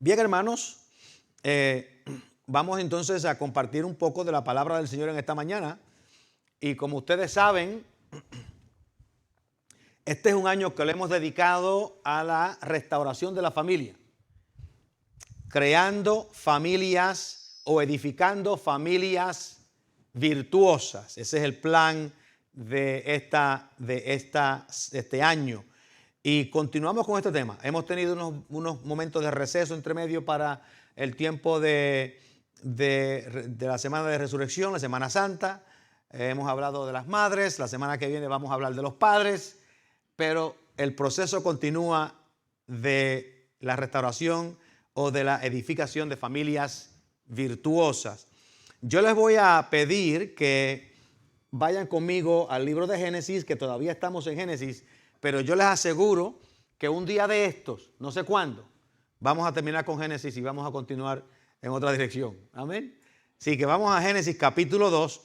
Bien, hermanos, vamos entonces a compartir un poco de la palabra del Señor en esta mañana. Y como ustedes saben, este es un año que le hemos dedicado a la restauración de la familia, creando familias o edificando familias virtuosas. Ese es el plan de este año. Y continuamos con este tema. Hemos tenido unos momentos de receso entre medio para el tiempo de la semana de resurrección, la Semana Santa. Hemos hablado de las madres. La semana que viene vamos a hablar de los padres. Pero el proceso continúa de la restauración o de la edificación de familias virtuosas. Yo les voy a pedir que vayan conmigo al libro de Génesis, que todavía estamos en Génesis, pero yo les aseguro que un día de estos, no sé cuándo, vamos a terminar con Génesis y vamos a continuar en otra dirección. Amén. Así que vamos a Génesis capítulo 2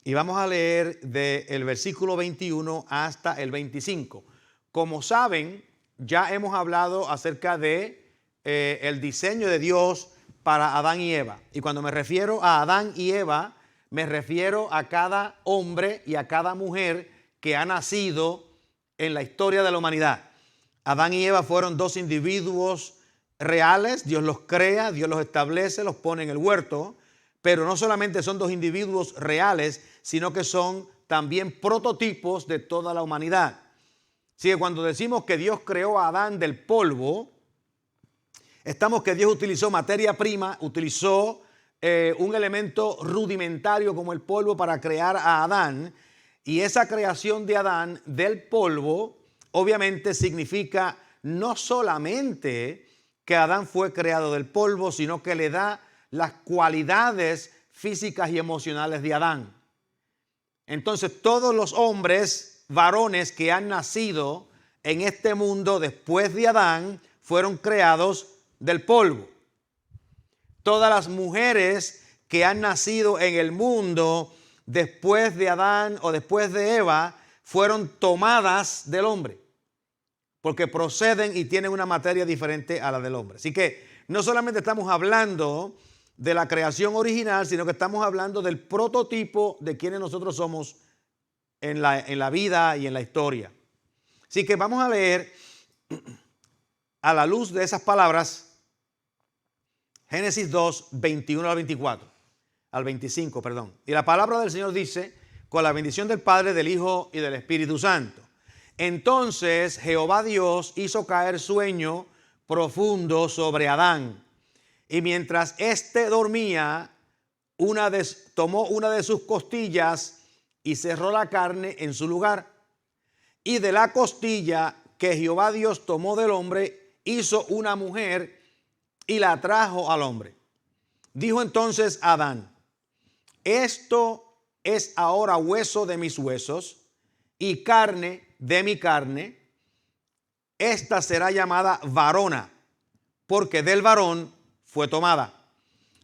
y vamos a leer del versículo 21 hasta el 25. Como saben, ya hemos hablado acerca de el diseño de Dios para Adán y Eva. Y cuando me refiero a Adán y Eva, me refiero a cada hombre y a cada mujer que ha nacido en la historia de la humanidad. Adán y Eva fueron dos individuos reales. Dios los crea, Dios los establece, los pone en el huerto. Pero no solamente son dos individuos reales, sino que son también prototipos de toda la humanidad. Así que cuando decimos que Dios creó a Adán del polvo, estamos que Dios utilizó materia prima, utilizó un elemento rudimentario como el polvo para crear a Adán. Y esa creación de Adán del polvo obviamente significa no solamente que Adán fue creado del polvo, sino que le da las cualidades físicas y emocionales de Adán. Entonces todos los hombres, varones que han nacido en este mundo después de Adán, fueron creados del polvo. Todas las mujeres que han nacido en el mundo después de Adán o después de Eva fueron tomadas del hombre, porque proceden y tienen una materia diferente a la del hombre. Así que no solamente estamos hablando de la creación original, sino que estamos hablando del prototipo de quienes nosotros somos en la vida y en la historia. Así que vamos a leer a la luz de esas palabras Génesis 2, 21 al 24, al 25, perdón. Y la palabra del Señor dice: con la bendición del Padre, del Hijo y del Espíritu Santo. Entonces Jehová Dios hizo caer sueño profundo sobre Adán. Y mientras éste dormía, tomó una de sus costillas y cerró la carne en su lugar. Y de la costilla que Jehová Dios tomó del hombre, hizo una mujer y la trajo al hombre. Dijo entonces Adán: esto es ahora hueso de mis huesos y carne de mi carne. Esta será llamada varona, porque del varón fue tomada.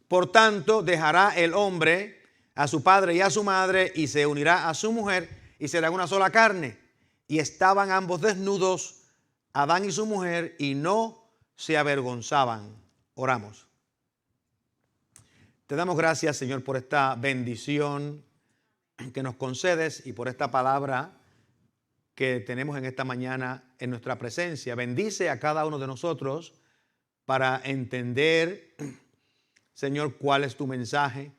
Por tanto, dejará el hombre a su padre y a su madre y se unirá a su mujer y serán una sola carne. Y estaban ambos desnudos, Adán y su mujer, y no se avergonzaban. Oramos. Te damos gracias, Señor, por esta bendición que nos concedes y por esta palabra que tenemos en esta mañana en nuestra presencia. Bendice a cada uno de nosotros para entender, Señor, cuál es tu mensaje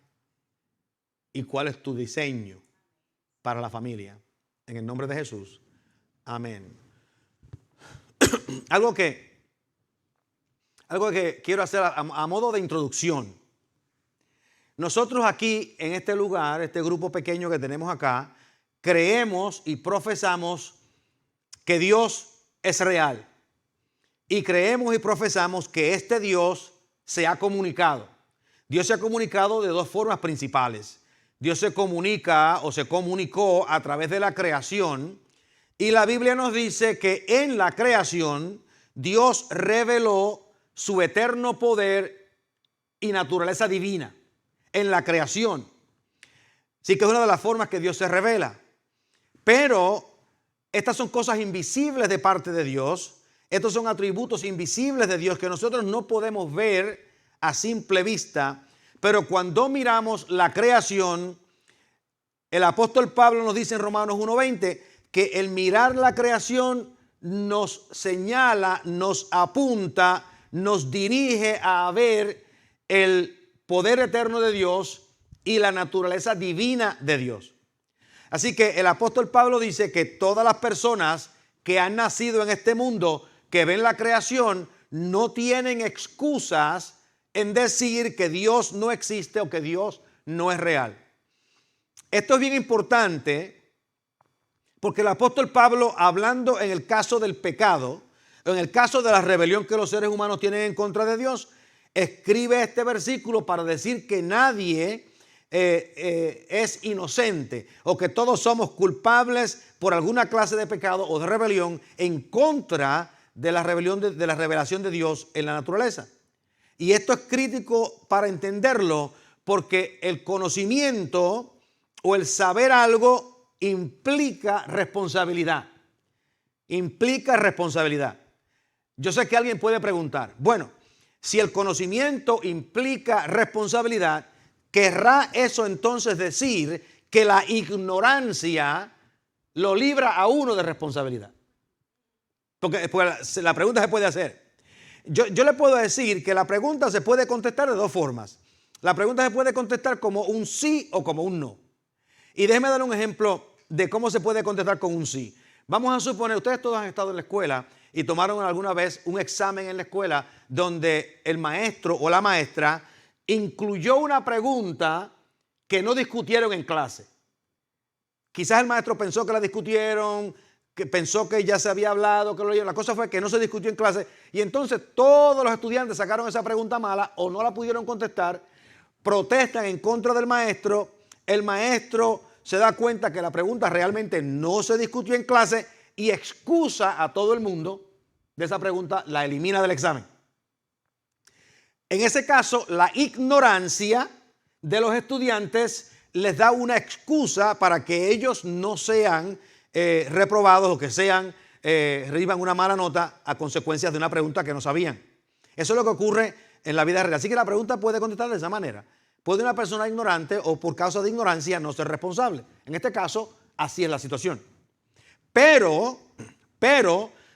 y cuál es tu diseño para la familia. En el nombre de Jesús. Amén. Algo que quiero hacer a modo de introducción. Nosotros aquí en este lugar, este grupo pequeño que tenemos acá, creemos y profesamos que Dios es real. Y creemos y profesamos que este Dios se ha comunicado. Dios se ha comunicado de dos formas principales. Dios se comunica o se comunicó a través de la creación. Y la Biblia nos dice que en la creación Dios reveló su eterno poder y naturaleza divina en la creación. Así que es una de las formas que Dios se revela. Pero estas son cosas invisibles de parte de Dios Estos son atributos invisibles de Dios que nosotros no podemos ver a simple vista, pero cuando miramos la creación, el apóstol Pablo nos dice en Romanos 1:20 que el mirar la creación nos señala, nos apunta, nos dirige a ver el poder eterno de Dios y la naturaleza divina de Dios. Así que el apóstol Pablo dice que todas las personas que han nacido en este mundo, que ven la creación, no tienen excusas en decir que Dios no existe o que Dios no es real. Esto es bien importante porque el apóstol Pablo, hablando en el caso del pecado, en el caso de la rebelión que los seres humanos tienen en contra de Dios, escribe este versículo para decir que nadie es inocente o que todos somos culpables por alguna clase de pecado o de rebelión en contra de la rebelión de la revelación de Dios en la naturaleza. Y esto es crítico para entenderlo porque el conocimiento o el saber algo implica responsabilidad. Implica responsabilidad. Yo sé que alguien puede preguntar, bueno, si el conocimiento implica responsabilidad, ¿querrá eso entonces decir que la ignorancia lo libra a uno de responsabilidad? Porque la pregunta se puede hacer. Yo le puedo decir que la pregunta se puede contestar de dos formas. La pregunta se puede contestar como un sí o como un no. Y déjeme dar un ejemplo de cómo se puede contestar con un sí. Vamos a suponer, ustedes todos han estado en la escuela y tomaron alguna vez un examen en la escuela donde el maestro o la maestra incluyó una pregunta que no discutieron en clase. Quizás el maestro pensó que la discutieron, que pensó que ya se había hablado, que la cosa fue que no se discutió en clase y entonces todos los estudiantes sacaron esa pregunta mala o no la pudieron contestar, protestan en contra del maestro, el maestro se da cuenta que la pregunta realmente no se discutió en clase y excusa a todo el mundo de esa pregunta, la elimina del examen. En ese caso, la ignorancia de los estudiantes les da una excusa para que ellos no sean reprobados o que reciban una mala nota a consecuencias de una pregunta que no sabían. Eso es lo que ocurre en la vida real. Así que la pregunta puede contestar de esa manera. Puede una persona ignorante o por causa de ignorancia no ser responsable. En este caso, así es la situación. Pero,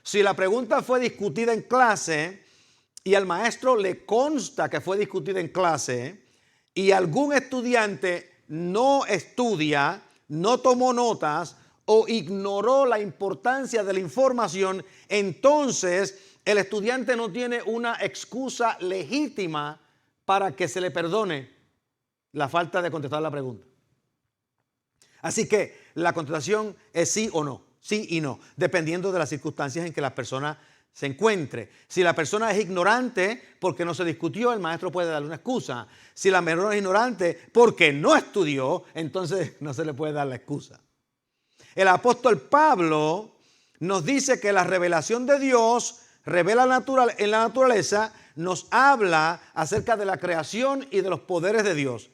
si la pregunta fue discutida en clase y al maestro le consta que fue discutida en clase y algún estudiante no estudia, no tomó notas o ignoró la importancia de la información, entonces el estudiante no tiene una excusa legítima para que se le perdone la falta de contestar la pregunta. Así que la contestación es sí o no, sí y no, dependiendo de las circunstancias en que la persona se encuentre. Si la persona es ignorante porque no se discutió, el maestro puede darle una excusa. Si la persona es ignorante porque no estudió, entonces no se le puede dar la excusa. El apóstol Pablo nos dice que la revelación de Dios revela en la naturaleza, nos habla acerca de la creación y de los poderes de Dios.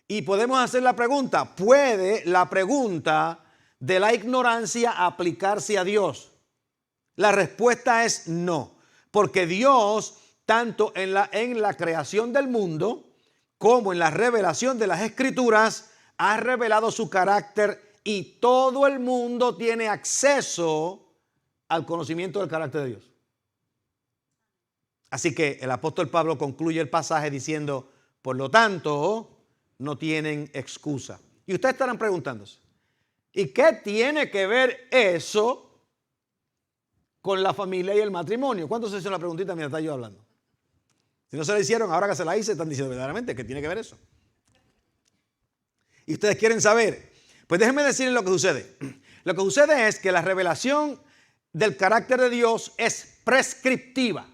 Y podemos hacer la pregunta, ¿puede la pregunta de la ignorancia aplicarse a Dios? La respuesta es no, porque Dios, tanto en la creación del mundo como en la revelación de las Escrituras, ha revelado su carácter y todo el mundo tiene acceso al conocimiento del carácter de Dios. Así que el apóstol Pablo concluye el pasaje diciendo, por lo tanto, no tienen excusa. Y ustedes estarán preguntándose, ¿y qué tiene que ver eso con la familia y el matrimonio? ¿Cuántos se hicieron la preguntita mientras estaba yo hablando? Si no se la hicieron, ahora que se la hice, están diciendo verdaderamente que tiene que ver eso. Y ustedes quieren saber, pues déjenme decirles lo que sucede. Lo que sucede es que la revelación del carácter de Dios es prescriptiva.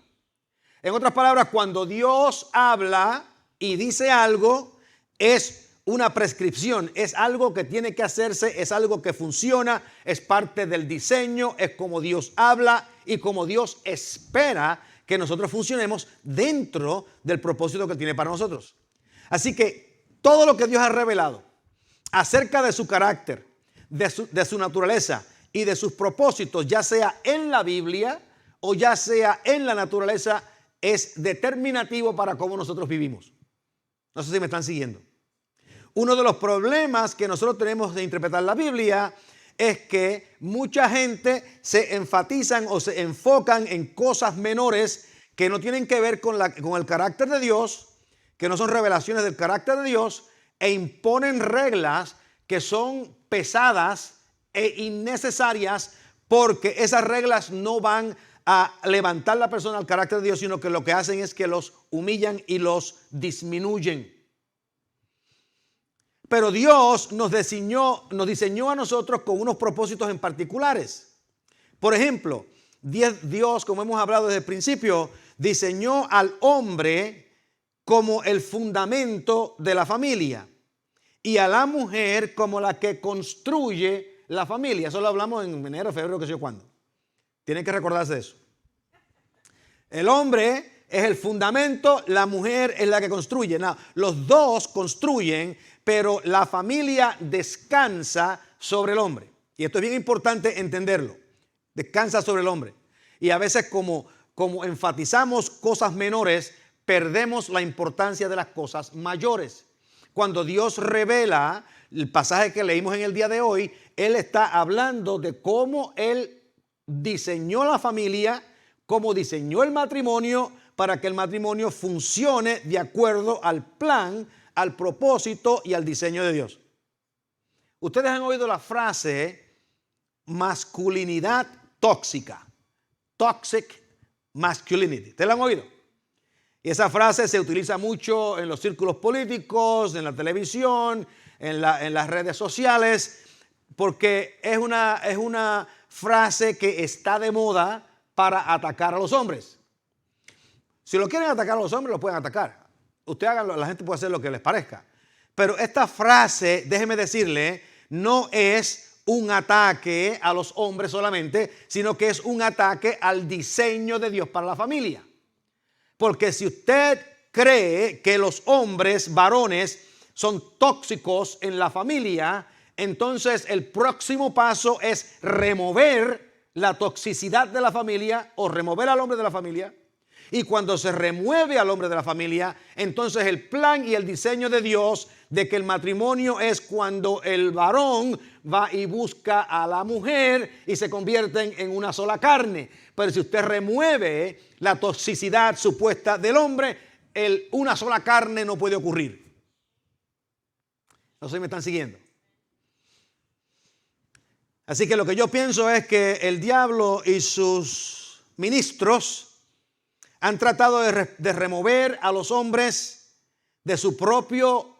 En otras palabras, cuando Dios habla y dice algo, es una prescripción, es algo que tiene que hacerse, es algo que funciona, es parte del diseño, es como Dios habla y como Dios espera que nosotros funcionemos dentro del propósito que tiene para nosotros. Así que todo lo que Dios ha revelado acerca de su carácter, de su naturaleza y de sus propósitos, ya sea en la Biblia o ya sea en la naturaleza, es determinativo para cómo nosotros vivimos. No sé si me están siguiendo. Uno de los problemas que nosotros tenemos de interpretar la Biblia es que mucha gente se enfatizan o se enfocan en cosas menores que no tienen que ver con el carácter de Dios, que no son revelaciones del carácter de Dios, e imponen reglas que son pesadas e innecesarias, porque esas reglas no van a levantar la persona al carácter de Dios, sino que lo que hacen es que los humillan y los disminuyen. Pero Dios nos diseñó a nosotros con unos propósitos en particulares. Por ejemplo, Dios, como hemos hablado desde el principio, diseñó al hombre como el fundamento de la familia y a la mujer como la que construye la familia. Eso lo hablamos en enero, febrero, qué sé yo cuándo. Tienen que recordarse de eso. El hombre es el fundamento, la mujer es la que construye. No, los dos construyen, pero la familia descansa sobre el hombre. Y esto es bien importante entenderlo. Descansa sobre el hombre. Y a veces como enfatizamos cosas menores, perdemos la importancia de las cosas mayores. Cuando Dios revela el pasaje que leímos en el día de hoy, Él está hablando de cómo Él diseñó la familia, cómo diseñó el matrimonio para que el matrimonio funcione de acuerdo al plan, al propósito y al diseño de Dios. Ustedes han oído la frase masculinidad tóxica, toxic masculinity. ¿Ustedes la han oído? Y esa frase se utiliza mucho en los círculos políticos, en la televisión, en las redes sociales, porque es una frase que está de moda para atacar a los hombres. Si lo quieren atacar a los hombres, lo pueden atacar. Ustedes háganlo, la gente puede hacer lo que les parezca. Pero esta frase, déjeme decirle, no es un ataque a los hombres solamente, sino que es un ataque al diseño de Dios para la familia. Porque si usted cree que los hombres, varones, son tóxicos en la familia, entonces el próximo paso es remover la toxicidad de la familia o remover al hombre de la familia. Y cuando se remueve al hombre de la familia, entonces el plan y el diseño de Dios de que el matrimonio es cuando el varón va y busca a la mujer y se convierten en una sola carne. Pero si usted remueve la toxicidad supuesta del hombre, una sola carne no puede ocurrir. No sé si me están siguiendo. Así que lo que yo pienso es que el diablo y sus ministros han tratado de remover a los hombres de su propio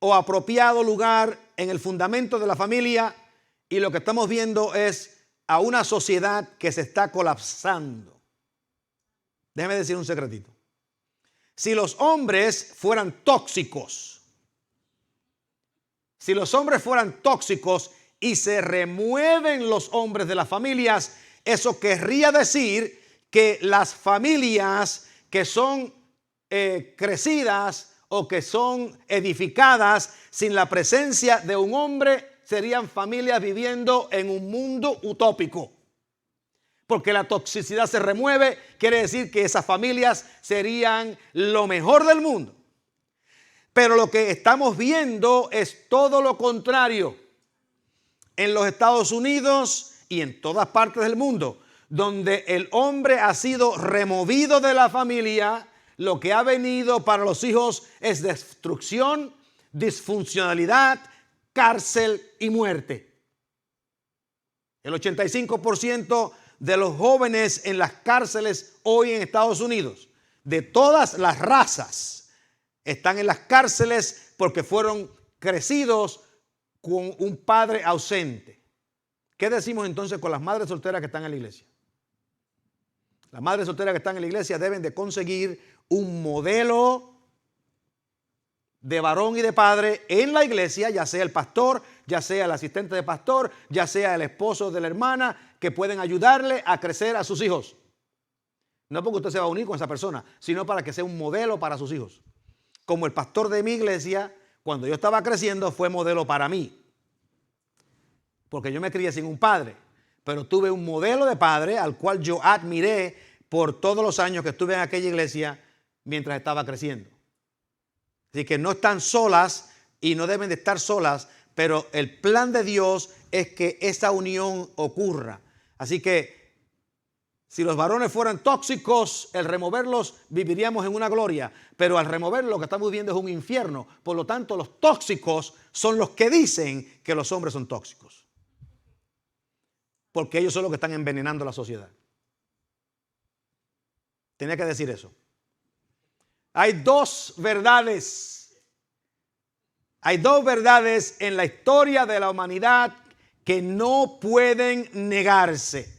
o apropiado lugar en el fundamento de la familia, y lo que estamos viendo es a una sociedad que se está colapsando. Déjeme decir un secretito. Si los hombres fueran tóxicos, y se remueven los hombres de las familias, eso querría decir que las familias que son crecidas o que son edificadas sin la presencia de un hombre serían familias viviendo en un mundo utópico. Porque la toxicidad se remueve, quiere decir que esas familias serían lo mejor del mundo. Pero lo que estamos viendo es todo lo contrario. En los Estados Unidos y en todas partes del mundo, donde el hombre ha sido removido de la familia, lo que ha venido para los hijos es destrucción, disfuncionalidad, cárcel y muerte. El 85% de los jóvenes en las cárceles hoy en Estados Unidos, de todas las razas, están en las cárceles porque fueron crecidos con un padre ausente. ¿Qué decimos entonces con las madres solteras que están en la iglesia? Las madres solteras que están en la iglesia deben de conseguir un modelo de varón y de padre en la iglesia, ya sea el pastor, ya sea el asistente de pastor, ya sea el esposo de la hermana, que pueden ayudarle a crecer a sus hijos. No porque usted se va a unir con esa persona, sino para que sea un modelo para sus hijos. Como el pastor de mi iglesia, cuando yo estaba creciendo, fue modelo para mí. Porque yo me crié sin un padre. pero tuve un modelo de padre al cual yo admiré por todos los años que estuve en aquella iglesia mientras estaba creciendo. Así que no están solas y no deben de estar solas, pero el plan de Dios es que esa unión ocurra. Así que si los varones fueran tóxicos, el removerlos viviríamos en una gloria, pero al removerlos lo que estamos viviendo es un infierno. Por lo tanto, los tóxicos son los que dicen que los hombres son tóxicos, porque ellos son los que están envenenando la sociedad. Tenía que decir eso. Hay dos verdades. Hay dos verdades en la historia de la humanidad que no pueden negarse.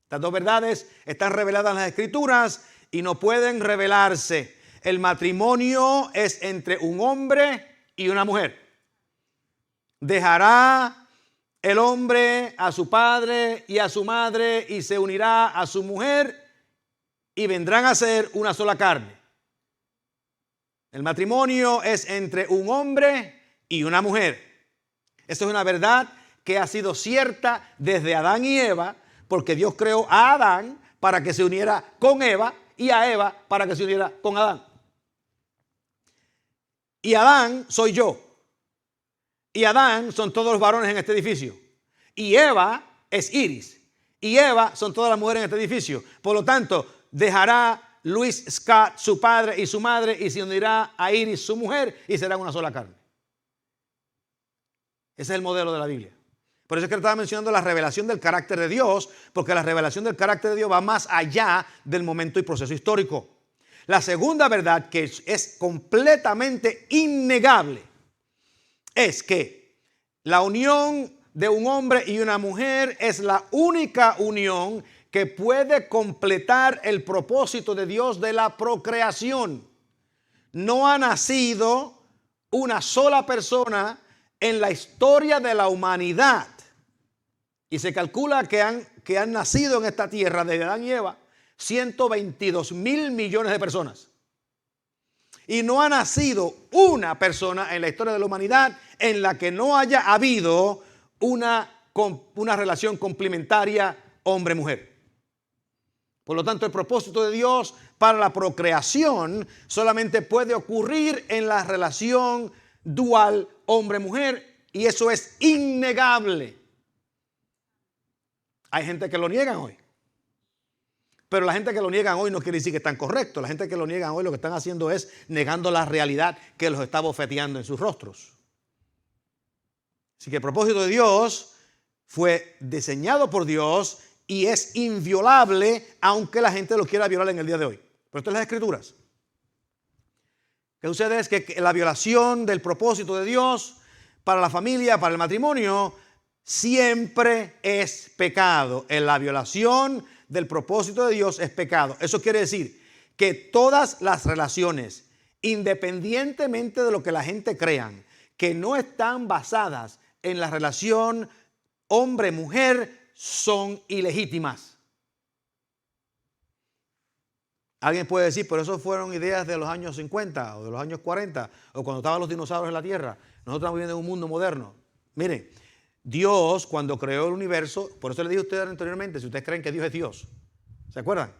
Estas dos verdades están reveladas en las Escrituras y no pueden revelarse. El matrimonio es entre un hombre y una mujer. Dejará el hombre a su padre y a su madre y se unirá a su mujer y vendrán a ser una sola carne. El matrimonio es entre un hombre y una mujer. Esto es una verdad que ha sido cierta desde Adán y Eva, porque Dios creó a Adán para que se uniera con Eva y a Eva para que se uniera con Adán. Y Adán soy yo. Y Adán son todos los varones en este edificio. Y Eva es Iris. Y Eva son todas las mujeres en este edificio. Por lo tanto, dejará Luis Scott su padre y su madre y se unirá a Iris su mujer y serán una sola carne. Ese es el modelo de la Biblia. Por eso es que estaba mencionando la revelación del carácter de Dios, porque la revelación del carácter de Dios va más allá del momento y proceso histórico. La segunda verdad, que es completamente innegable, es que la unión de un hombre y una mujer es la única unión que puede completar el propósito de Dios de la procreación. No ha nacido una sola persona en la historia de la humanidad. Y se calcula que han nacido en esta tierra desde Adán y Eva 122 mil millones de personas. Y no ha nacido una persona en la historia de la humanidad en la que no haya habido una relación complementaria hombre-mujer. Por lo tanto, el propósito de Dios para la procreación solamente puede ocurrir en la relación dual hombre-mujer, y eso es innegable. Hay gente que lo niegan hoy. Pero la gente que lo niegan hoy no quiere decir que están correctos. La gente que lo niegan hoy lo que están haciendo es negando la realidad que los está bofeteando en sus rostros. Así que el propósito de Dios fue diseñado por Dios y es inviolable, aunque la gente lo quiera violar en el día de hoy. Pero esto es las Escrituras. Lo que sucede es que la violación del propósito de Dios para la familia, para el matrimonio, siempre es pecado. En la violación del propósito de Dios es pecado. Eso quiere decir que todas las relaciones, independientemente de lo que la gente crean, que no están basadas en la relación hombre-mujer, son ilegítimas. Alguien puede decir, pero eso fueron ideas de los años 50 o de los años 40 o cuando estaban los dinosaurios en la Tierra. Nosotros estamos viviendo en un mundo moderno. Miren, Dios cuando creó el universo, por eso le dije a ustedes anteriormente, si ustedes creen que Dios es Dios, ¿se acuerdan?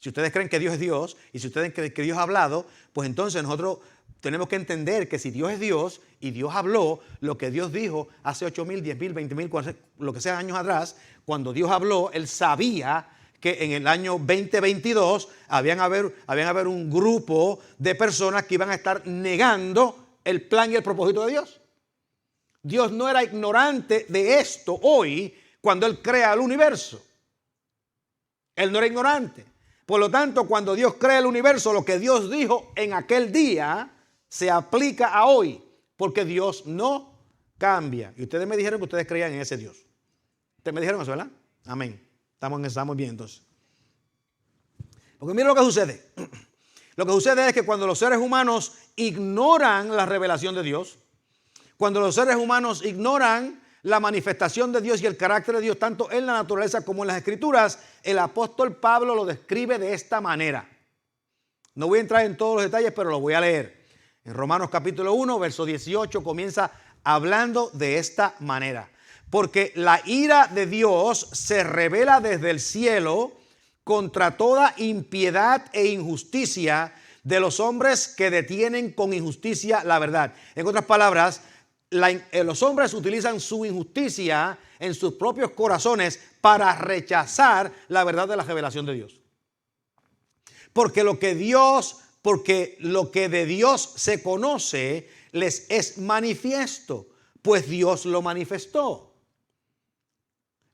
Si ustedes creen que Dios es Dios y si ustedes creen que Dios ha hablado, pues entonces nosotros tenemos que entender que si Dios es Dios y Dios habló lo que Dios dijo hace 8,000, 10,000, 20,000, lo que sea años atrás, cuando Dios habló, Él sabía que en el año 2022 habían haber un grupo de personas que iban a estar negando el plan y el propósito de Dios. Dios no era ignorante de esto hoy cuando Él crea el universo. Él no era ignorante. Por lo tanto, cuando Dios crea el universo, lo que Dios dijo en aquel día se aplica a hoy, porque Dios no cambia. Y ustedes me dijeron que ustedes creían en ese Dios. Ustedes me dijeron eso, ¿verdad? Amén. Estamos bien entonces. Porque miren lo que sucede. Lo que sucede es que cuando los seres humanos ignoran la revelación de Dios, cuando los seres humanos ignoran la manifestación de Dios y el carácter de Dios, tanto en la naturaleza como en las Escrituras, el apóstol Pablo lo describe de esta manera. No voy a entrar en todos los detalles, pero lo voy a leer. En Romanos capítulo 1, verso 18, comienza hablando de esta manera. Porque la ira de Dios se revela desde el cielo contra toda impiedad e injusticia de los hombres que detienen con injusticia la verdad. En otras palabras, los hombres utilizan su injusticia en sus propios corazones para rechazar la verdad de la revelación de Dios. Porque lo que de Dios se conoce les es manifiesto, pues Dios lo manifestó.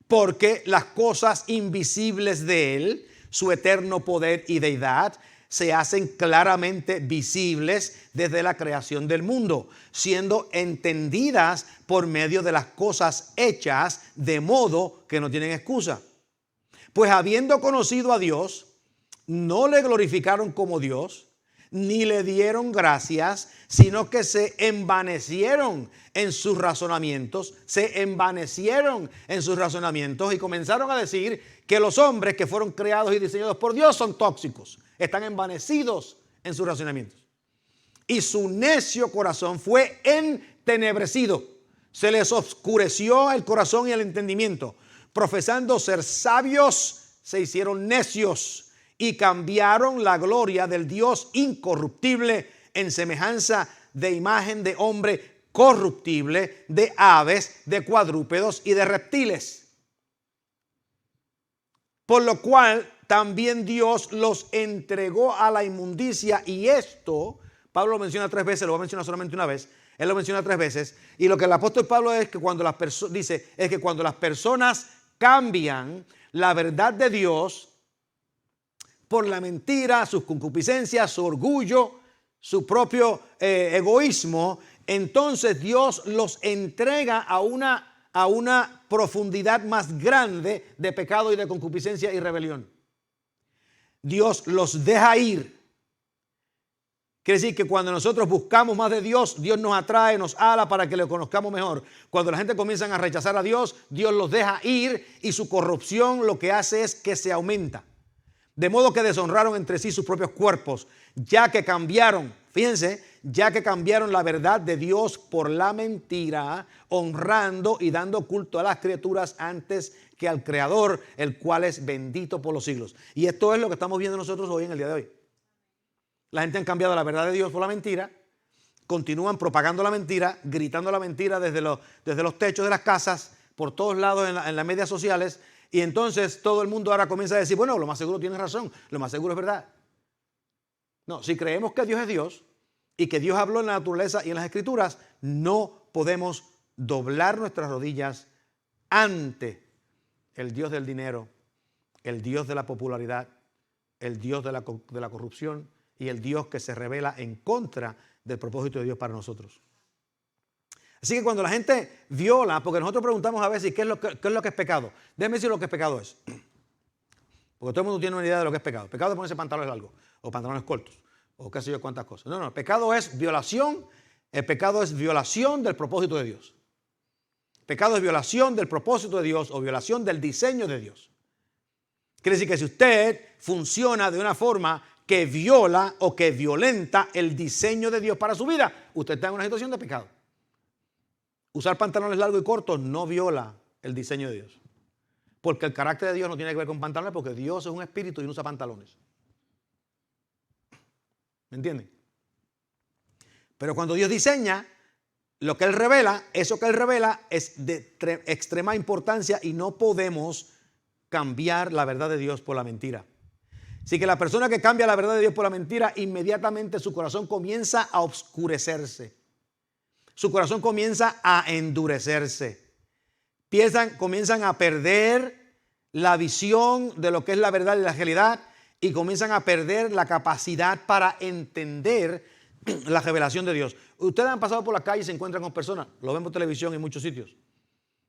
Porque las cosas invisibles de Él, su eterno poder y deidad, se hacen claramente visibles desde la creación del mundo, siendo entendidas por medio de las cosas hechas, de modo que no tienen excusa. Pues habiendo conocido a Dios, no le glorificaron como Dios, ni le dieron gracias, sino que se envanecieron en sus razonamientos, y comenzaron a decir que los hombres que fueron creados y diseñados por Dios son tóxicos, están envanecidos en sus razonamientos. Y su necio corazón fue entenebrecido, se les oscureció el corazón y el entendimiento, profesando ser sabios, se hicieron necios y cambiaron la gloria del Dios incorruptible en semejanza de imagen de hombre corruptible, de aves, de cuadrúpedos y de reptiles. Por lo cual también Dios los entregó a la inmundicia, y esto, Pablo lo menciona 3 veces, lo va a mencionar solamente una vez, él lo menciona 3 veces, y lo que el apóstol Pablo es que cuando las personas cambian la verdad de Dios por la mentira, sus concupiscencias, su orgullo, su propio egoísmo, entonces Dios los entrega a una profundidad más grande de pecado y de concupiscencia y rebelión. Dios los deja ir. Quiere decir que cuando nosotros buscamos más de Dios, Dios nos atrae, nos ala para que le conozcamos mejor. Cuando la gente comienza a rechazar a Dios, Dios los deja ir y su corrupción lo que hace es que se aumenta. De modo que deshonraron entre sí sus propios cuerpos, ya que cambiaron, fíjense, ya que cambiaron la verdad de Dios por la mentira, honrando y dando culto a las criaturas antes que al Creador, el cual es bendito por los siglos. Y esto es lo que estamos viendo nosotros hoy en el día de hoy. La gente ha cambiado la verdad de Dios por la mentira, continúan propagando la mentira, gritando la mentira desde los techos de las casas, por todos lados en las medias sociales. Y entonces todo el mundo ahora comienza a decir, bueno, lo más seguro tiene razón, lo más seguro es verdad. No, si creemos que Dios es Dios y que Dios habló en la naturaleza y en las escrituras, no podemos doblar nuestras rodillas ante el Dios del dinero, el Dios de la popularidad, el Dios de la corrupción y el Dios que se revela en contra del propósito de Dios para nosotros. Así que cuando la gente viola, porque nosotros preguntamos a veces ¿qué es lo que es pecado? Déjeme decir lo que es pecado es. Porque todo el mundo tiene una idea de lo que es pecado. Pecado es ponerse pantalones largos o pantalones cortos o qué sé yo cuántas cosas. No, pecado es violación. El pecado es violación del propósito de Dios. Pecado es violación del propósito de Dios o violación del diseño de Dios. Quiere decir que si usted funciona de una forma que viola o que violenta el diseño de Dios para su vida, usted está en una situación de pecado. Usar pantalones largos y cortos no viola el diseño de Dios. Porque el carácter de Dios no tiene que ver con pantalones, porque Dios es un espíritu y no usa pantalones. ¿Me entienden? Pero cuando Dios diseña, lo que Él revela, eso que Él revela es de extrema importancia y no podemos cambiar la verdad de Dios por la mentira. Así que la persona que cambia la verdad de Dios por la mentira, inmediatamente su corazón comienza a oscurecerse. Su corazón comienza a endurecerse. Comienzan a perder la visión de lo que es la verdad y la realidad y comienzan a perder la capacidad para entender la revelación de Dios. Ustedes han pasado por la calle y se encuentran con personas, lo ven por televisión en muchos sitios,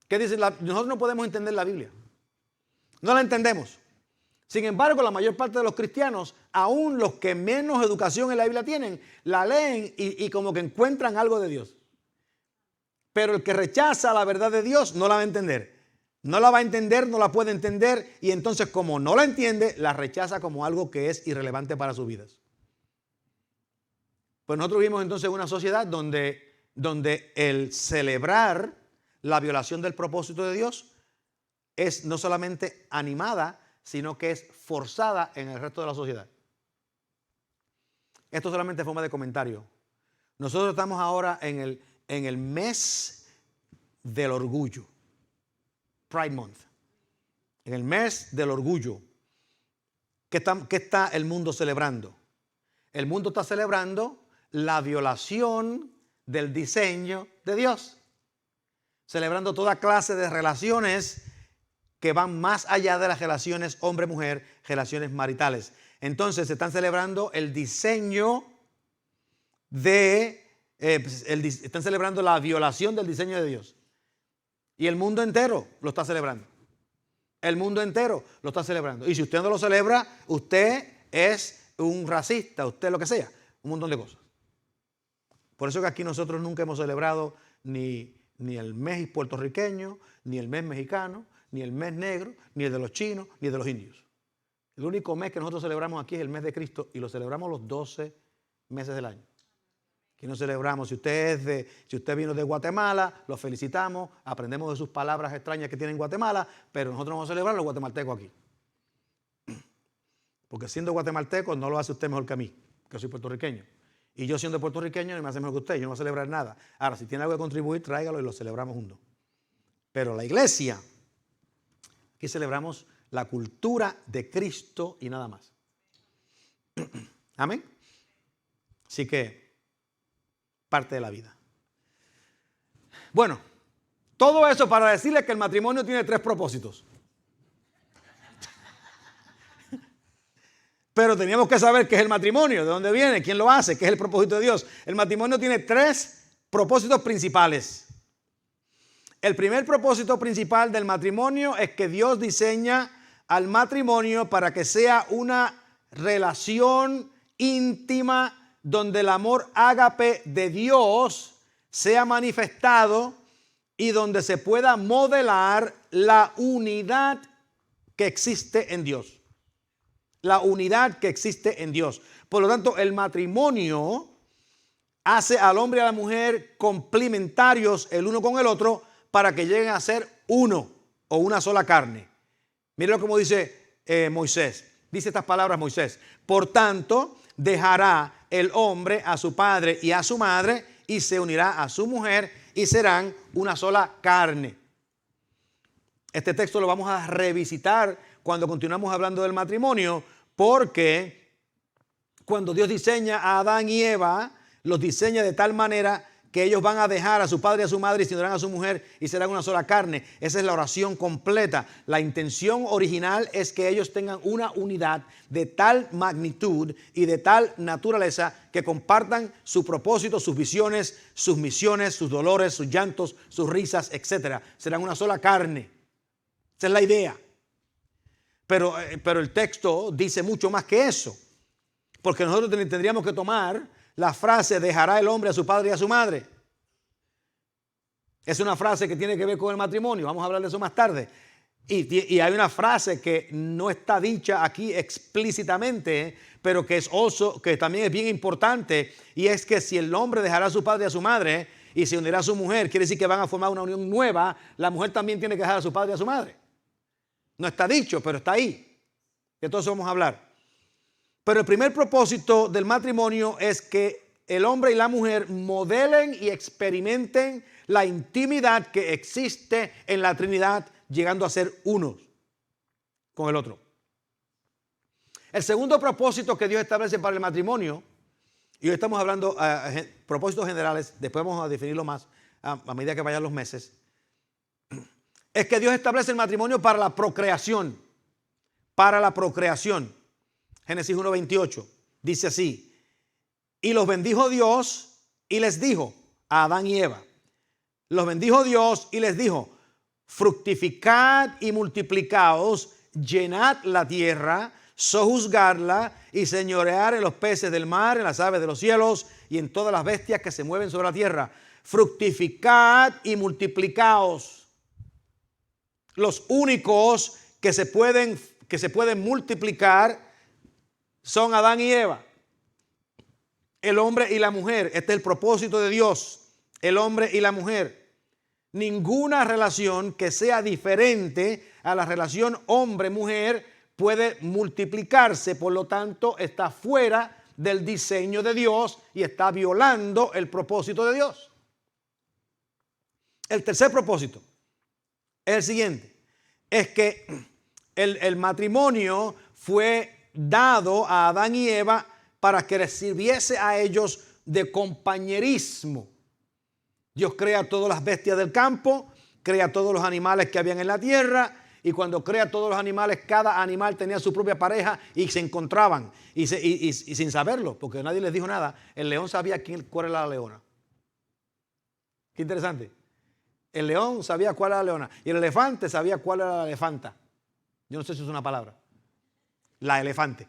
que dicen, nosotros no podemos entender la Biblia. No la entendemos. Sin embargo, la mayor parte de los cristianos, aún los que menos educación en la Biblia tienen, la leen y como que encuentran algo de Dios. Pero el que rechaza la verdad de Dios no la va a entender. No la va a entender, no la puede entender y entonces como no la entiende, la rechaza como algo que es irrelevante para sus vidas. Pues nosotros vivimos entonces en una sociedad donde el celebrar la violación del propósito de Dios es no solamente animada, sino que es forzada en el resto de la sociedad. Esto solamente en forma de comentario. Nosotros estamos ahora en el mes del orgullo, Pride Month, en el mes del orgullo. ¿Qué está el mundo celebrando? El mundo está celebrando la violación del diseño de Dios, celebrando toda clase de relaciones que van más allá de las relaciones hombre-mujer, relaciones maritales. Entonces se están celebrando el diseño están celebrando la violación del diseño de Dios. Y el mundo entero lo está celebrando. El mundo entero lo está celebrando. Y si usted no lo celebra, usted es un racista, usted lo que sea, un montón de cosas. Por eso que aquí nosotros nunca hemos celebrado ni el mes puertorriqueño, ni el mes mexicano, ni el mes negro, ni el de los chinos, ni el de los indios. El único mes que nosotros celebramos aquí es el mes de Cristo y lo celebramos los 12 meses del año. Aquí no celebramos. Si usted vino de Guatemala, lo felicitamos, aprendemos de sus palabras extrañas que tiene en Guatemala, pero nosotros vamos a celebrar los guatemaltecos aquí. Porque siendo guatemalteco no lo hace usted mejor que a mí, que soy puertorriqueño. Y yo siendo puertorriqueño no me hace mejor que usted, yo no voy a celebrar nada. Ahora, si tiene algo que contribuir, tráigalo y lo celebramos juntos. Pero la iglesia, aquí celebramos la cultura de Cristo y nada más. Amén. Así que, parte de la vida. Bueno, todo eso para decirles que el matrimonio tiene 3 propósitos. Pero teníamos que saber qué es el matrimonio, de dónde viene, quién lo hace, qué es el propósito de Dios. El matrimonio tiene 3 propósitos principales. El primer propósito principal del matrimonio es que Dios diseña al matrimonio para que sea una relación íntima donde el amor ágape de Dios sea manifestado y donde se pueda modelar la unidad que existe en Dios. La unidad que existe en Dios. Por lo tanto, el matrimonio hace al hombre y a la mujer complementarios el uno con el otro para que lleguen a ser uno o una sola carne. Mire como dice Moisés. Dice estas palabras Moisés. Por tanto, dejará el hombre a su padre y a su madre y se unirá a su mujer y serán una sola carne. Este texto lo vamos a revisitar cuando continuamos hablando del matrimonio, porque cuando Dios diseña a Adán y Eva, los diseña de tal manera que ellos van a dejar a su padre y a su madre y se unirán a su mujer y serán una sola carne. Esa es la oración completa. La intención original es que ellos tengan una unidad de tal magnitud y de tal naturaleza que compartan su propósito, sus visiones, sus misiones, sus dolores, sus llantos, sus risas, etc. Serán una sola carne. Esa es la idea. Pero el texto dice mucho más que eso. Porque nosotros tendríamos que tomar la frase dejará el hombre a su padre y a su madre. Es una frase que tiene que ver con el matrimonio. Vamos a hablar de eso más tarde. Y hay una frase que no está dicha aquí explícitamente, pero que también es bien importante. Y es que si el hombre dejará a su padre y a su madre y se unirá a su mujer, quiere decir que van a formar una unión nueva. La mujer también tiene que dejar a su padre y a su madre. No está dicho, pero está ahí. De todo eso vamos a hablar. Pero el primer propósito del matrimonio es que el hombre y la mujer modelen y experimenten la intimidad que existe en la Trinidad, llegando a ser unos con el otro. El segundo propósito que Dios establece para el matrimonio, y hoy estamos hablando propósitos generales, después vamos a definirlo más a medida que vayan los meses, es que Dios establece el matrimonio para la procreación. Para la procreación. Génesis 1:28 dice así: y los bendijo Dios y les dijo a Adán y Eva, los bendijo Dios y les dijo: fructificad y multiplicaos, llenad la tierra, sojuzgarla y señorear en los peces del mar, en las aves de los cielos y en todas las bestias que se mueven sobre la tierra. Fructificad y multiplicaos. Los únicos que se pueden multiplicar son Adán y Eva, el hombre y la mujer. Este es el propósito de Dios, el hombre y la mujer. Ninguna relación que sea diferente a la relación hombre-mujer puede multiplicarse, por lo tanto está fuera del diseño de Dios y está violando el propósito de Dios. El tercer propósito es el siguiente, es que el matrimonio fue dado a Adán y Eva para que les sirviese a ellos de compañerismo. Dios crea todas las bestias del campo, crea todos los animales que habían en la tierra, y cuando crea todos los animales, cada animal tenía su propia pareja y se encontraban, y sin saberlo, porque nadie les dijo nada, el león sabía cuál era la leona. Qué interesante. El león sabía cuál era la leona, y el elefante sabía cuál era la elefanta. Yo no sé si es una palabra. La elefante.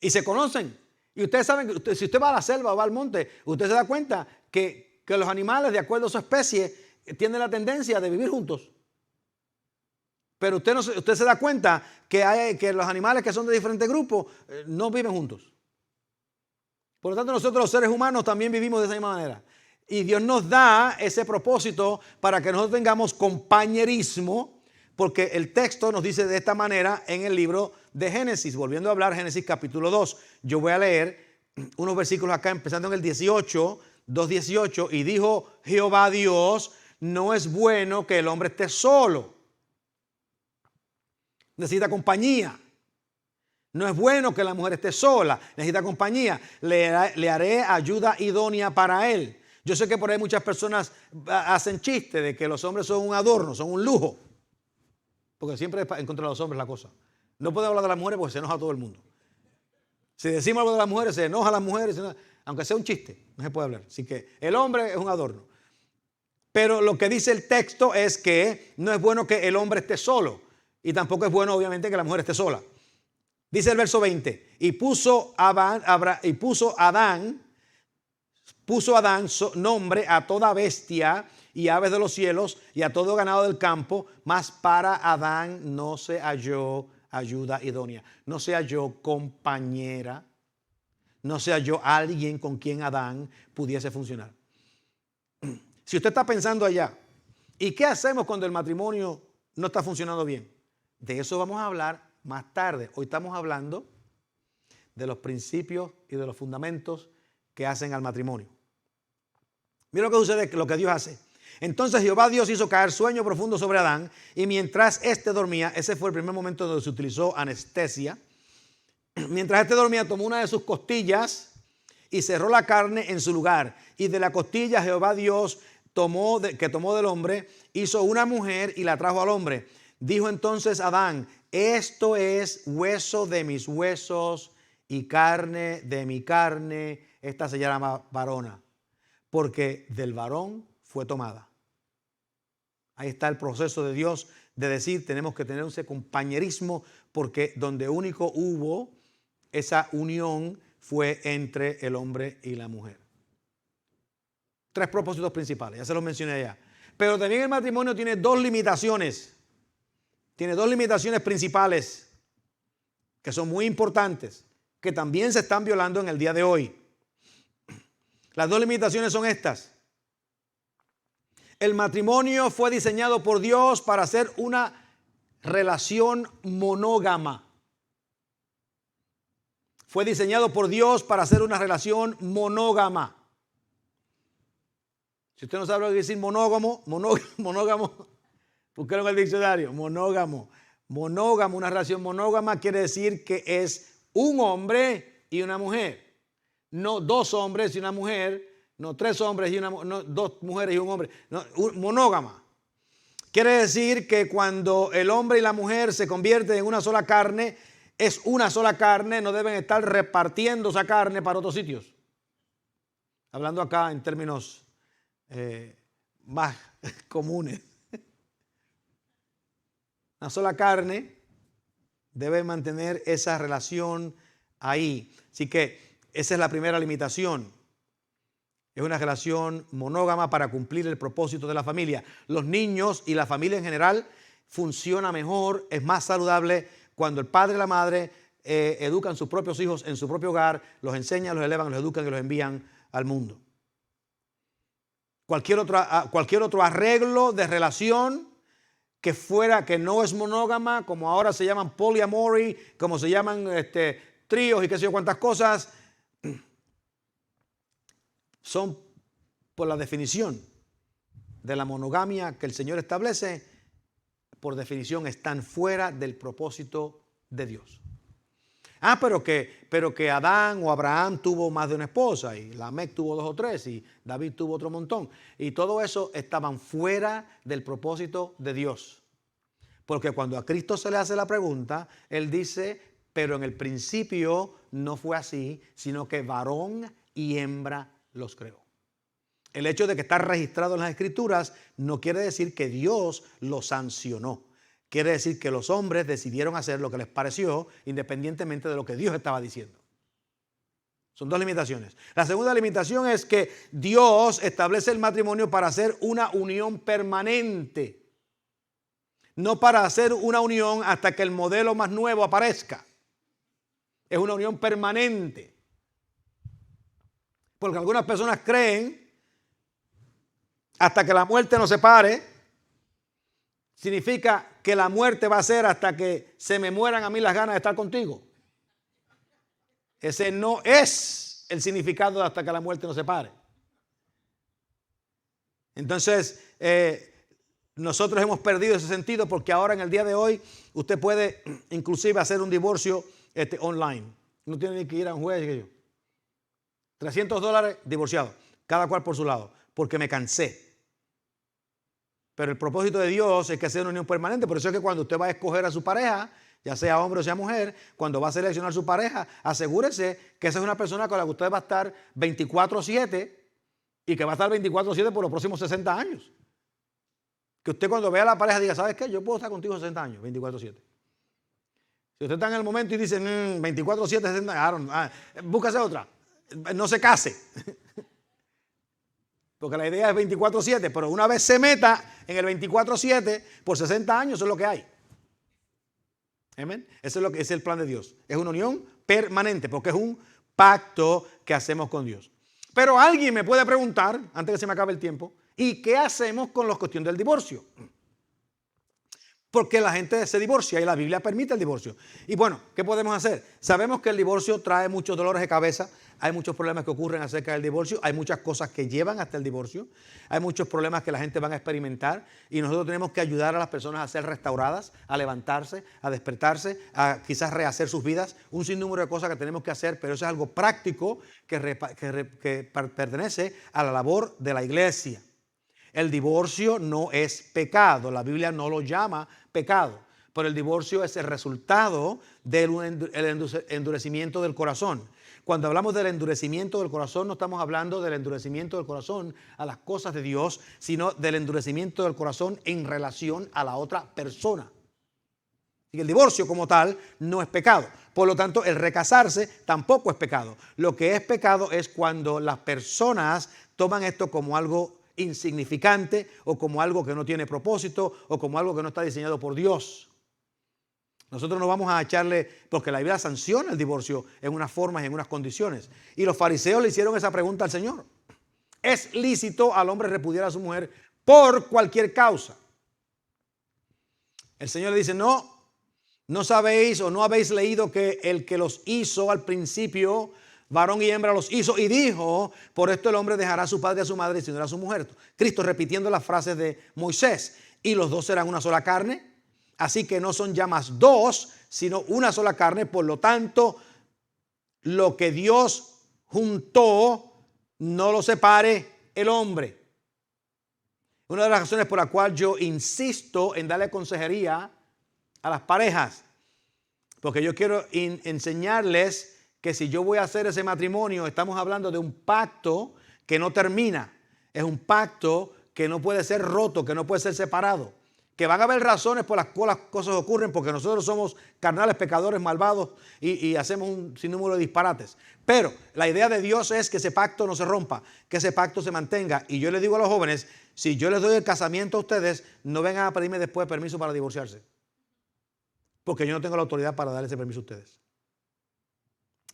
Y se conocen. Y ustedes saben que si usted va a la selva o va al monte, usted se da cuenta que los animales, de acuerdo a su especie, tienen la tendencia de vivir juntos. Pero usted se da cuenta que los animales que son de diferentes grupos no viven juntos. Por lo tanto, nosotros los seres humanos también vivimos de esa misma manera. Y Dios nos da ese propósito para que nosotros tengamos compañerismo, porque el texto nos dice de esta manera en el libro de Génesis. Volviendo a hablar, Génesis capítulo 2. Yo voy a leer unos versículos acá, empezando en el 18, 2:18. Y dijo Jehová Dios, no es bueno que el hombre esté solo. Necesita compañía. No es bueno que la mujer esté sola. Necesita compañía. Le haré ayuda idónea para él. Yo sé que por ahí muchas personas hacen chiste de que los hombres son un adorno, son un lujo. Porque siempre es en contra de los hombres la cosa. No podemos hablar de las mujeres porque se enoja todo el mundo. Si decimos algo de las mujeres, se enoja a las mujeres, aunque sea un chiste, no se puede hablar. Así que el hombre es un adorno. Pero lo que dice el texto es que no es bueno que el hombre esté solo. Y tampoco es bueno, obviamente, que la mujer esté sola. Dice el verso 20, y puso Adán nombre a toda bestia y aves de los cielos y a todo ganado del campo, mas para Adán no se halló ayuda idónea, no se halló compañera, no se halló alguien con quien Adán pudiese funcionar. Si usted está pensando allá, ¿y qué hacemos cuando el matrimonio no está funcionando bien? De eso vamos a hablar más tarde. Hoy estamos hablando de los principios y de los fundamentos que hacen al matrimonio. Mira lo que sucede, lo que Dios hace. Entonces Jehová Dios hizo caer sueño profundo sobre Adán, y mientras éste dormía, ese fue el primer momento donde se utilizó anestesia, mientras éste dormía tomó una de sus costillas y cerró la carne en su lugar, y de la costilla Jehová Dios que tomó del hombre, hizo una mujer y la trajo al hombre. Dijo entonces Adán, esto es hueso de mis huesos y carne de mi carne, esta se llama varona, porque del varón fue tomada. Ahí está el proceso de Dios de decir, tenemos que tener ese compañerismo, porque donde único hubo esa unión fue entre el hombre y la mujer. Tres propósitos principales, ya se los mencioné allá. Pero también el matrimonio tiene dos limitaciones. Tiene dos limitaciones principales que son muy importantes, que también se están violando en el día de hoy. Las dos limitaciones son estas. El matrimonio fue diseñado por Dios para ser una relación monógama. Fue diseñado por Dios para ser una relación monógama. Si usted no sabe lo que decir monógamo, búsquelo en el diccionario. Monógamo. Monógamo, una relación monógama quiere decir que es un hombre y una mujer. No dos hombres y una mujer, no tres hombres y no dos mujeres y un hombre. No, monógama. Quiere decir que cuando el hombre y la mujer se convierten en una sola carne, es una sola carne, no deben estar repartiendo esa carne para otros sitios. Hablando acá en términos más comunes. Una sola carne debe mantener esa relación ahí. Así que esa es la primera limitación. Es una relación monógama para cumplir el propósito de la familia. Los niños y la familia en general funciona mejor, es más saludable cuando el padre y la madre educan a sus propios hijos en su propio hogar, los enseñan, los elevan, los educan y los envían al mundo. cualquier otro arreglo de relación que no es monógama, como ahora se llaman polyamory, como se llaman tríos y qué sé yo cuántas cosas, son por la definición de la monogamia que el Señor establece, por definición están fuera del propósito de Dios. Pero que Adán o Abraham tuvo más de una esposa, y Lamec tuvo 2 o 3, y David tuvo otro montón, y todo eso estaban fuera del propósito de Dios. Porque cuando a Cristo se le hace la pregunta, Él dice, pero en el principio no fue así, sino que varón y hembra los creó. El hecho de que está registrado en las Escrituras no quiere decir que Dios lo sancionó. Quiere decir que los hombres decidieron hacer lo que les pareció, independientemente de lo que Dios estaba diciendo. Son 2 limitaciones. La segunda limitación es que Dios establece el matrimonio para hacer una unión permanente. No para hacer una unión hasta que el modelo más nuevo aparezca. Es una unión permanente. Porque algunas personas creen, hasta que la muerte nos separe, significa que la muerte va a ser hasta que se me mueran a mí las ganas de estar contigo. Ese no es el significado de hasta que la muerte nos separe. Entonces, nosotros hemos perdido ese sentido, porque ahora en el día de hoy usted puede inclusive hacer un divorcio online. No tiene ni que ir a un juez. $300 divorciado, cada cual por su lado, porque me cansé. Pero el propósito de Dios es que sea una unión permanente. Por eso es que cuando usted va a escoger a su pareja, ya sea hombre o sea mujer, cuando va a seleccionar su pareja, asegúrese que esa es una persona con la que usted va a estar 24/7 y que va a estar 24/7 por los próximos 60 años. Que usted cuando vea a la pareja diga, ¿sabes qué? Yo puedo estar contigo 60 años, 24/7. Si usted está en el momento y dice, 24/7, 60, búscase otra. No se case. Porque la idea es 24/7, pero una vez se meta en el 24/7, por 60 años, eso es lo que hay. Amén. Eso es lo que es el plan de Dios. Es una unión permanente, porque es un pacto que hacemos con Dios. Pero alguien me puede preguntar, antes que se me acabe el tiempo, ¿y qué hacemos con la cuestión del divorcio? Porque la gente se divorcia y la Biblia permite el divorcio. Y bueno, ¿qué podemos hacer? Sabemos que el divorcio trae muchos dolores de cabeza, hay muchos problemas que ocurren acerca del divorcio, hay muchas cosas que llevan hasta el divorcio, hay muchos problemas que la gente va a experimentar, y nosotros tenemos que ayudar a las personas a ser restauradas, a levantarse, a despertarse, a quizás rehacer sus vidas, un sinnúmero de cosas que tenemos que hacer, pero eso es algo práctico que pertenece a la labor de la iglesia. El divorcio no es pecado, la Biblia no lo llama pecado, pero el divorcio es el resultado del endurecimiento del corazón. Cuando hablamos del endurecimiento del corazón, no estamos hablando del endurecimiento del corazón a las cosas de Dios, sino del endurecimiento del corazón en relación a la otra persona. Y el divorcio como tal no es pecado. Por lo tanto, el recasarse tampoco es pecado. Lo que es pecado es cuando las personas toman esto como algo insignificante, o como algo que no tiene propósito, o como algo que no está diseñado por Dios. Nosotros no vamos a echarle, porque la Biblia sanciona el divorcio en unas formas y en unas condiciones. Y los fariseos le hicieron esa pregunta al Señor. ¿Es lícito al hombre repudiar a su mujer por cualquier causa? El Señor le dice, no sabéis o no habéis leído que el que los hizo al principio, varón y hembra los hizo, y dijo, por esto el hombre dejará a su padre y a su madre y se unirá a su mujer. Cristo repitiendo las frases de Moisés, y los dos serán una sola carne. Así que no son ya más dos, sino una sola carne. Por lo tanto, lo que Dios juntó, no lo separe el hombre. Una de las razones por la cual yo insisto en darle consejería a las parejas, porque yo quiero enseñarles que si yo voy a hacer ese matrimonio, estamos hablando de un pacto que no termina. Es un pacto que no puede ser roto, que no puede ser separado. Que van a haber razones por las cuales las cosas ocurren, porque nosotros somos carnales, pecadores, malvados y hacemos un sinnúmero de disparates. Pero la idea de Dios es que ese pacto no se rompa, que ese pacto se mantenga. Y yo les digo a los jóvenes, si yo les doy el casamiento a ustedes, no vengan a pedirme después permiso para divorciarse. Porque yo no tengo la autoridad para darle ese permiso a ustedes.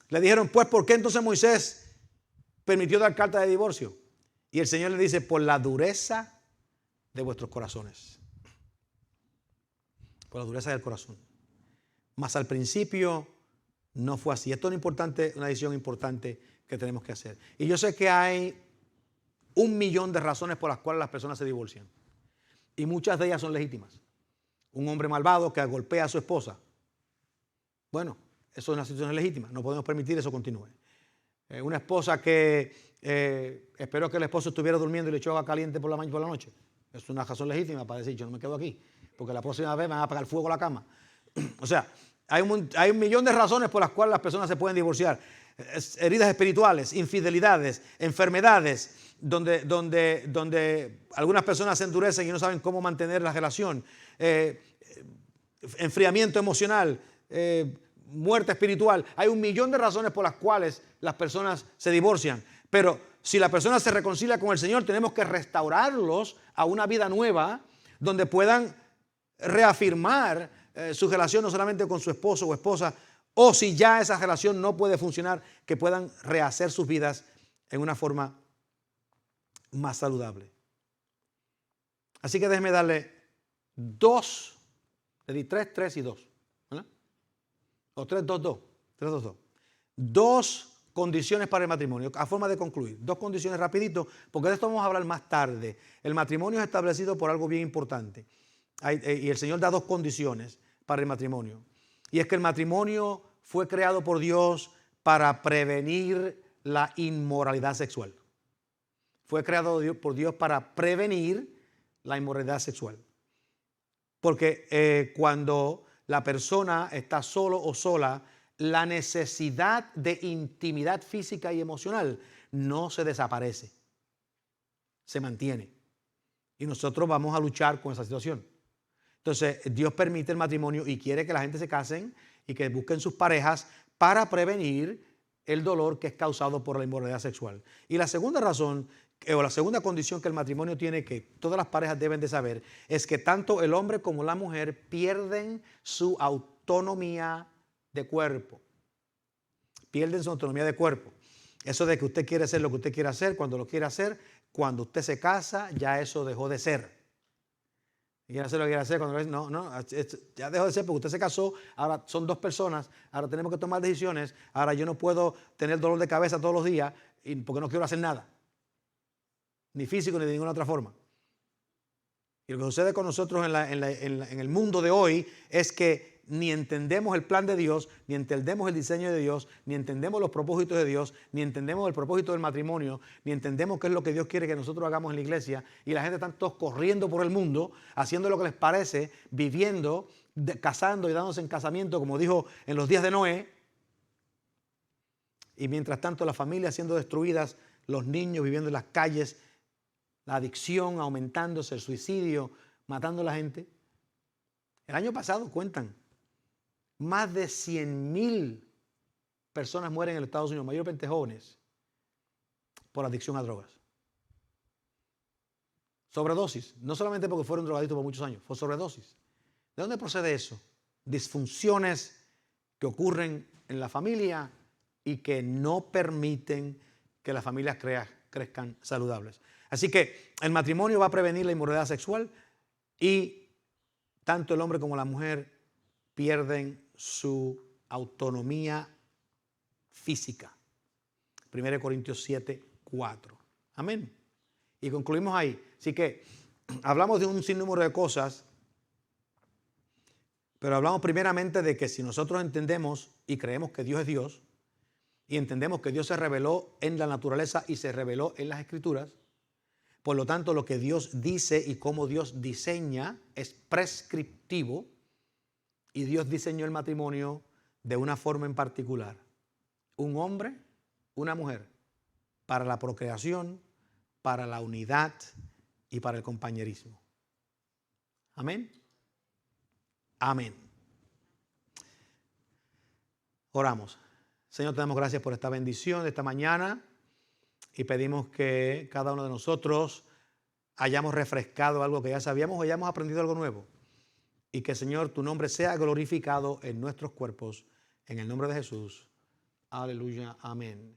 Le dijeron, pues, ¿por qué entonces Moisés permitió dar carta de divorcio? Y el Señor le dice, por la dureza de vuestros corazones. Por la dureza del corazón. Mas al principio no fue así. Esto es una decisión importante que tenemos que hacer. Y yo sé que hay 1.000.000 de razones por las cuales las personas se divorcian. Y muchas de ellas son legítimas. Un hombre malvado que golpea a su esposa. Bueno, eso es una situación legítima. No podemos permitir eso continúe. Una esposa que esperó que el esposo estuviera durmiendo y le echó agua caliente por la noche. Es una razón legítima para decir, yo no me quedo aquí, porque la próxima vez me van a apagar el fuego a la cama. O sea, hay 1.000.000 de razones por las cuales las personas se pueden divorciar. Heridas espirituales, infidelidades, enfermedades, donde algunas personas se endurecen y no saben cómo mantener la relación, enfriamiento emocional, muerte espiritual. Hay 1.000.000 de razones por las cuales las personas se divorcian. Pero si la persona se reconcilia con el Señor, tenemos que restaurarlos a una vida nueva donde puedan reafirmar su relación no solamente con su esposo o esposa, o si ya esa relación no puede funcionar, que puedan rehacer sus vidas en una forma más saludable. Así que déjeme darle 2, le di 3, 3 y 2. ¿Verdad? O 3, 2, 2. 3, 2, 2. 2 condiciones para el matrimonio, a forma de concluir. 2 condiciones rapidito, porque de esto vamos a hablar más tarde. El matrimonio es establecido por algo bien importante. Y el Señor da 2 condiciones para el matrimonio. Y es que el matrimonio fue creado por Dios para prevenir la inmoralidad sexual. Fue creado por Dios para prevenir la inmoralidad sexual. Porque cuando la persona está solo o sola, la necesidad de intimidad física y emocional no se desaparece, se mantiene. Y nosotros vamos a luchar con esa situación. Entonces, Dios permite el matrimonio y quiere que la gente se casen y que busquen sus parejas para prevenir el dolor que es causado por la inmoralidad sexual. Y la segunda razón, o la segunda condición que el matrimonio tiene, que todas las parejas deben de saber, es que tanto el hombre como la mujer pierden su autonomía de cuerpo. Pierden su autonomía de cuerpo. Eso de que usted quiere hacer lo que usted quiere hacer, cuando lo quiere hacer, cuando usted se casa, ya eso dejó de ser. Quiere hacer lo que quiere hacer, ya dejó de ser porque usted se casó, ahora son 2 personas, ahora tenemos que tomar decisiones, ahora yo no puedo tener dolor de cabeza todos los días porque no quiero hacer nada, ni físico ni de ninguna otra forma. Y lo que sucede con nosotros en el mundo de hoy es que ni entendemos el plan de Dios, ni entendemos el diseño de Dios, ni entendemos los propósitos de Dios, ni entendemos el propósito del matrimonio, ni entendemos qué es lo que Dios quiere que nosotros hagamos en la iglesia, y la gente está todos corriendo por el mundo, haciendo lo que les parece, viviendo, casando y dándose en casamiento, como dijo en los días de Noé, y mientras tanto las familias siendo destruidas, los niños viviendo en las calles, la adicción aumentándose, el suicidio, matando a la gente. El año pasado cuentan, más de 100.000 personas mueren en los Estados Unidos, mayormente jóvenes, por adicción a drogas. Sobredosis, no solamente porque fueron drogadictos por muchos años, fue sobredosis. ¿De dónde procede eso? Disfunciones que ocurren en la familia y que no permiten que las familias crezcan saludables. Así que el matrimonio va a prevenir la inmoralidad sexual y tanto el hombre como la mujer pierden su autonomía física. 1 Corintios 7, 4. Amén. Y concluimos ahí. Así que hablamos de un sinnúmero de cosas, pero hablamos primeramente de que si nosotros entendemos y creemos que Dios es Dios, y entendemos que Dios se reveló en la naturaleza y se reveló en las Escrituras, por lo tanto lo que Dios dice y cómo Dios diseña es prescriptivo, y Dios diseñó el matrimonio de una forma en particular. Un hombre, una mujer, para la procreación, para la unidad y para el compañerismo. Amén. Amén. Oramos. Señor, te damos gracias por esta bendición de esta mañana y pedimos que cada uno de nosotros hayamos refrescado algo que ya sabíamos o hayamos aprendido algo nuevo. Y que, Señor, tu nombre sea glorificado en nuestros cuerpos. En el nombre de Jesús. Aleluya. Amén.